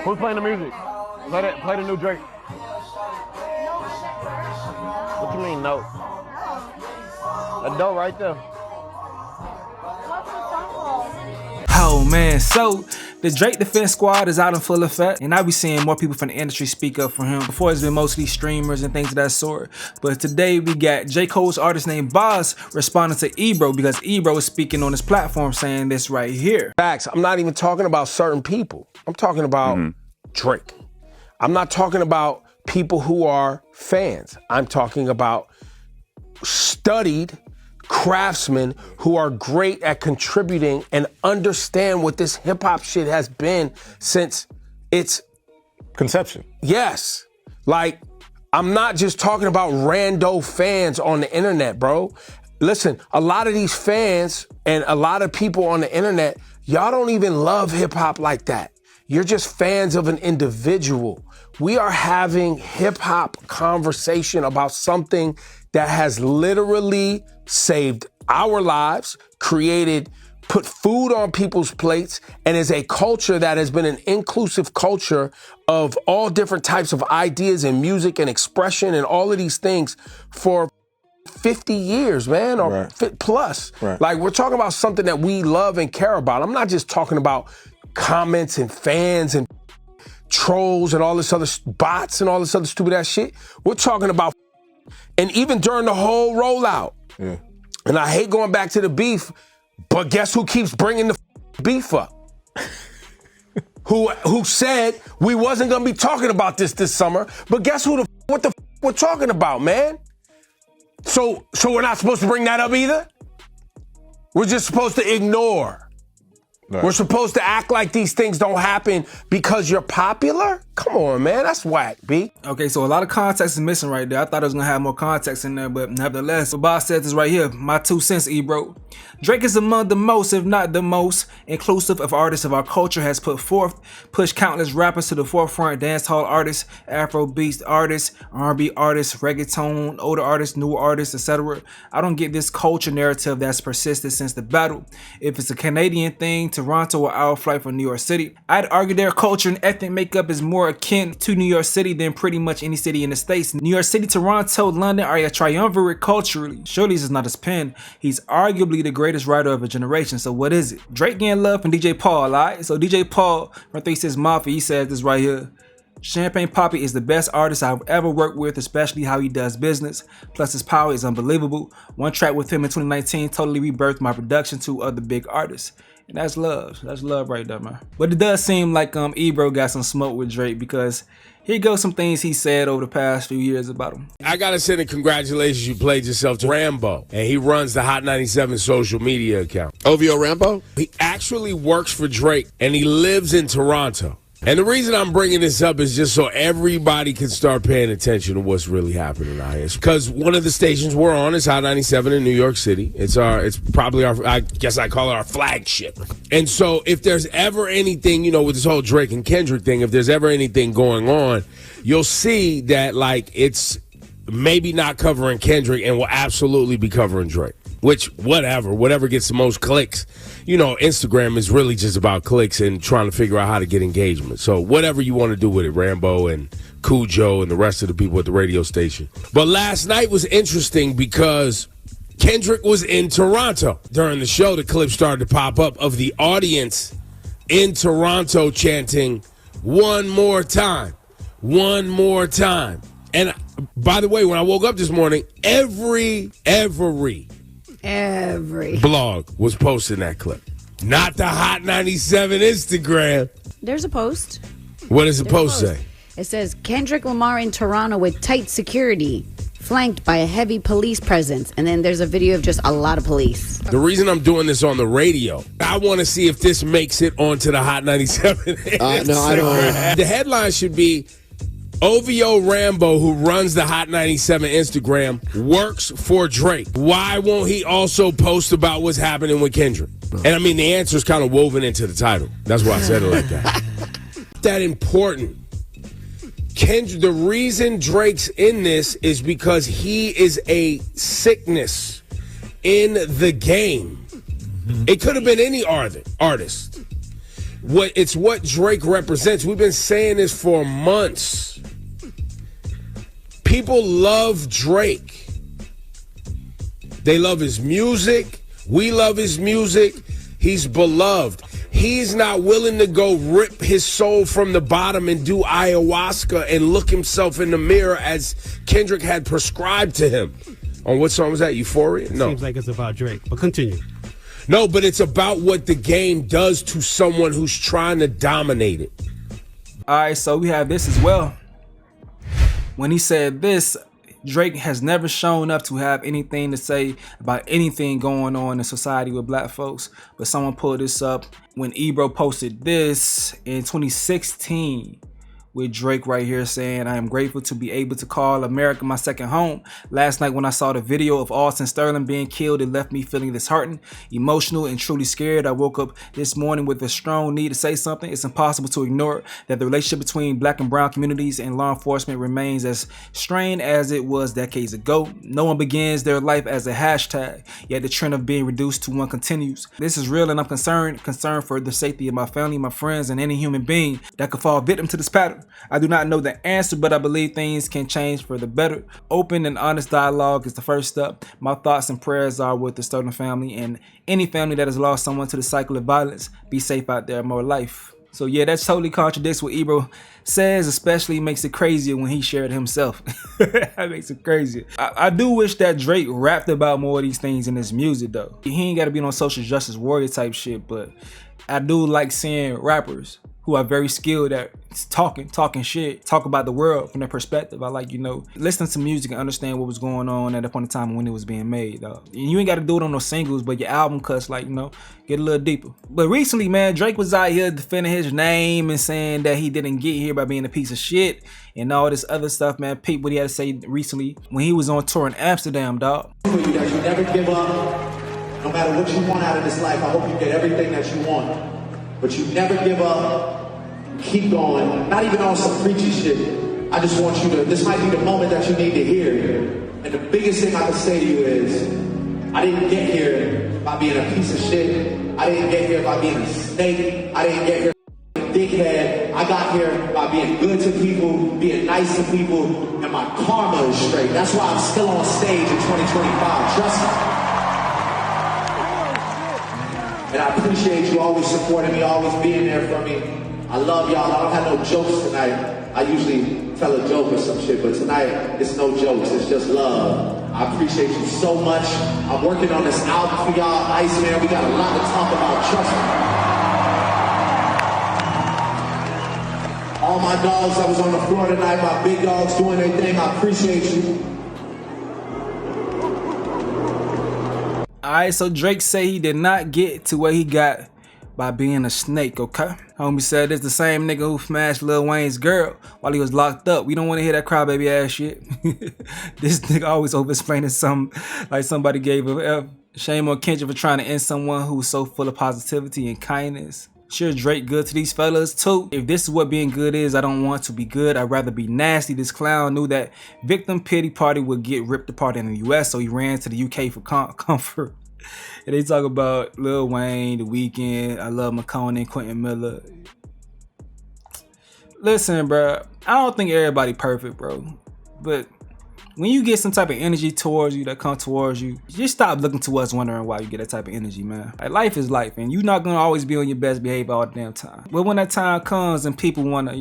Who's playing the music? Play the new Drake. What you mean, no? A dough right there. Oh man, so the Drake Defense Squad is out in full effect, and I be seeing more people from the industry speak up for him. Before it's been mostly streamers and things of that sort, but today we got J. Cole's artist named Boz responding to Ebro because Ebro is speaking on his platform saying this right here. Facts. I'm not even talking about certain people. I'm talking about Drake. I'm not talking about people who are fans. I'm talking about studied craftsmen who are great at contributing and understand what this hip hop shit has been since its conception. Yes. Like, I'm not just talking about rando fans on the internet, bro. Listen, a lot of these fans and a lot of people on the internet, y'all don't even love hip hop like that. You're just fans of an individual. We are having hip hop conversation about something that has literally saved our lives, put food on people's plates, and is a culture that has been an inclusive culture of all different types of ideas and music and expression and all of these things for 50 years, man, or plus. Right. Like, we're talking about something that we love and care about. I'm not just talking about comments and fans and trolls and all this other bots and all this other stupid ass shit. We're talking about, and even during the whole rollout, and I hate going back to the beef, but guess who keeps bringing the beef up? who said we wasn't gonna be talking about this summer, but guess what the we're talking about, man? So we're not supposed to bring that up either? We're just supposed to ignore. Right. We're supposed to act like these things don't happen because you're popular? Come on, man. That's whack, B. Okay, so a lot of context is missing right there. I thought it was gonna have more context in there, but nevertheless, what Boz said this right here. My 2 cents, Ebro. Drake is among the most, if not the most, inclusive of artists of our culture, has pushed countless rappers to the forefront, dancehall artists, Afrobeats artists, R&B artists, reggaeton, older artists, newer artists, etc. I don't get this culture narrative that's persisted since the battle. If it's a Canadian thing, Toronto or our flight from New York City, I'd argue their culture and ethnic makeup is more akin to New York City than pretty much any city in the States. New York City, Toronto, London are a triumvirate culturally. Surely this is not his pen. He's arguably the greatest writer of a generation. So what is it? Drake getting love from DJ Paul, alright? So DJ Paul from 36 Mafia, he says this right here. Champagne Papi is the best artist I've ever worked with, especially how he does business. Plus his power is unbelievable. One track with him in 2019 totally rebirthed my production to other big artists. And that's love. That's love right there, man. But it does seem like Ebro got some smoke with Drake because here goes some things he said over the past few years about him. I gotta send a congratulations. You played yourself to Rambo, and he runs the Hot 97 social media account. OVO Rambo? He actually works for Drake, and he lives in Toronto. And the reason I'm bringing this up is just so everybody can start paying attention to what's really happening out here. Because one of the stations we're on is Hot 97 in New York City. It's probably our, I guess I call it our flagship. And so if there's ever anything, you know, with this whole Drake and Kendrick thing, if there's ever anything going on, you'll see that, like, it's maybe not covering Kendrick and will absolutely be covering Drake. Which, whatever gets the most clicks. You know, Instagram is really just about clicks and trying to figure out how to get engagement. So whatever you want to do with it, Rambo and Cujo and the rest of the people at the radio station. But last night was interesting because Kendrick was in Toronto. During the show, the clip started to pop up of the audience in Toronto chanting, "One more time, one more time." And by the way, when I woke up this morning, every blog was posting that clip. Not the Hot 97 Instagram. There's a post. What does the post say? It says, Kendrick Lamar in Toronto with tight security, flanked by a heavy police presence. And then there's a video of just a lot of police. The reason I'm doing this on the radio, I want to see if this makes it onto the Hot 97 Instagram. No, I don't. The headline should be, OVO Rambo, who runs the Hot 97 Instagram, works for Drake. Why won't he also post about what's happening with Kendrick? And I mean, the answer is kind of woven into the title. That's why I said it like that. That important. Kendrick, the reason Drake's in this is because he is a sickness in the game. It could have been any artist. It's what Drake represents. We've been saying this for months. People love Drake. They love his music. We love his music. He's beloved. He's not willing to go rip his soul from the bottom and do ayahuasca and look himself in the mirror as Kendrick had prescribed to him. On what song was that? Euphoria? No. Seems like it's about Drake, but continue. No, but it's about what the game does to someone who's trying to dominate it. All right, so we have this as well. When he said this, Drake has never shown up to have anything to say about anything going on in society with black folks. But someone pulled this up when Ebro posted this in 2016 with Drake right here saying, "I am grateful to be able to call America my second home. Last night when I saw the video of Alton Sterling being killed, it left me feeling disheartened, emotional, and truly scared. I woke up this morning with a strong need to say something. It's impossible to ignore that the relationship between black and brown communities and law enforcement remains as strained as it was decades ago. No one begins their life as a hashtag, yet the trend of being reduced to one continues. This is real and I'm concerned for the safety of my family, my friends, and any human being that could fall victim to this pattern. I do not know the answer, but I believe things can change for the better. Open and honest dialogue is the first step. My thoughts and prayers are with the Sterling family and any family that has lost someone to the cycle of violence. Be safe out there, more life." So yeah, that totally contradicts what Ebro says, especially makes it crazier when he shared himself. That makes it crazier. I do wish that Drake rapped about more of these things in his music though. He ain't gotta be on social justice warrior type shit, but I do like seeing rappers who are very skilled at talking shit, talk about the world from their perspective. I like, listening to music and understand what was going on at a point in time when it was being made, though. You ain't got to do it on no singles, but your album cuts, get a little deeper. But recently, man, Drake was out here defending his name and saying that he didn't get here by being a piece of shit and all this other stuff, man. Peep what he had to say recently when he was on tour in Amsterdam, dog. You never give up. No matter what you want out of this life, I hope you get everything that you want. But you never give up. Keep going. Not even on some preachy shit. I just want you to, this might be the moment that you need to hear. And the biggest thing I can say to you is, I didn't get here by being a piece of shit. I didn't get here by being a snake. I didn't get here by being a dickhead. I got here by being good to people, being nice to people, and my karma is straight. That's why I'm still on stage in 2025. Trust me. And I appreciate you always supporting me, always being there for me. I love y'all. I don't have no jokes tonight. I usually tell a joke or some shit, but tonight it's no jokes. It's just love. I appreciate you so much. I'm working on this album for y'all. Iceman, we got a lot to talk about. Trust me. All my dogs that was on the floor tonight, my big dogs doing their thing. I appreciate you. Alright, so Drake say he did not get to where he got by being a snake, okay? Homie said it's the same nigga who smashed Lil Wayne's girl while he was locked up. We don't want to hear that crybaby ass shit. This nigga always over-explaining something like somebody gave a F. Shame on Kendrick for trying to end someone who's so full of positivity and kindness. Sure, Drake good to these fellas too. If this is what being good is, I don't want to be good. I'd rather be nasty. This clown knew that victim pity party would get ripped apart in the US, so he ran to the UK for comfort. And they talk about Lil Wayne, The Weeknd, I Love McConaughey, Quentin Miller. Listen, bro, I don't think everybody perfect, bro. But when you get some type of energy towards you that come towards you, just stop looking to us wondering why you get that type of energy, man. Like, life is life, and you're not gonna always be on your best behavior all the damn time. But when that time comes and people wanna,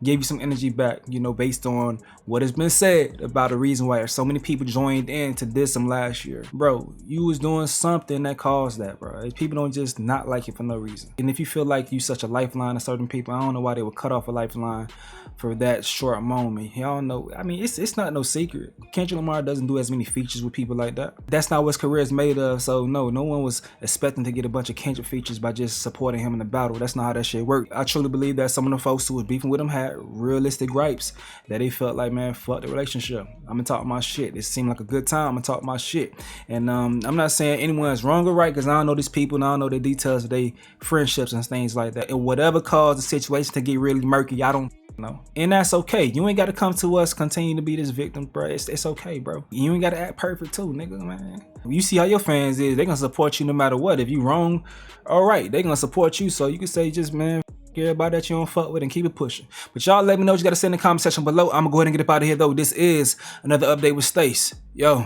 give you some energy back, based on what has been said about the reason why so many people joined in to diss him last year. Bro, you was doing something that caused that, bro. People don't just not like you for no reason. And if you feel like you such a lifeline to certain people, I don't know why they would cut off a lifeline for that short moment. Y'all know, it's not no secret. Kendrick Lamar doesn't do as many features with people like that. That's not what his career is made of, so no one was expecting to get a bunch of Kendrick features by just supporting him in the battle. That's not how that shit worked. I truly believe that some of the folks who was beefing with him had realistic gripes that they felt like, man, fuck the relationship. I'm gonna talk my shit. It seemed like a good time. I'm gonna talk my shit. And I'm not saying anyone's wrong or right, because I don't know these people and I don't know the details of their friendships and things like that. And whatever caused the situation to get really murky, I don't know. And that's okay. You ain't got to come to us continue to be this victim, bro. It's okay, bro. You ain't got to act perfect too, nigga, man. You see how your fans is, they gonna support you no matter what. If you wrong, all right, they gonna support you. So you can say just, man, everybody that you don't fuck with and keep it pushing. But y'all let me know what you got to say in the comment section below. I'm going to go ahead and get up out of here, though. This is another update with Stace. Yo.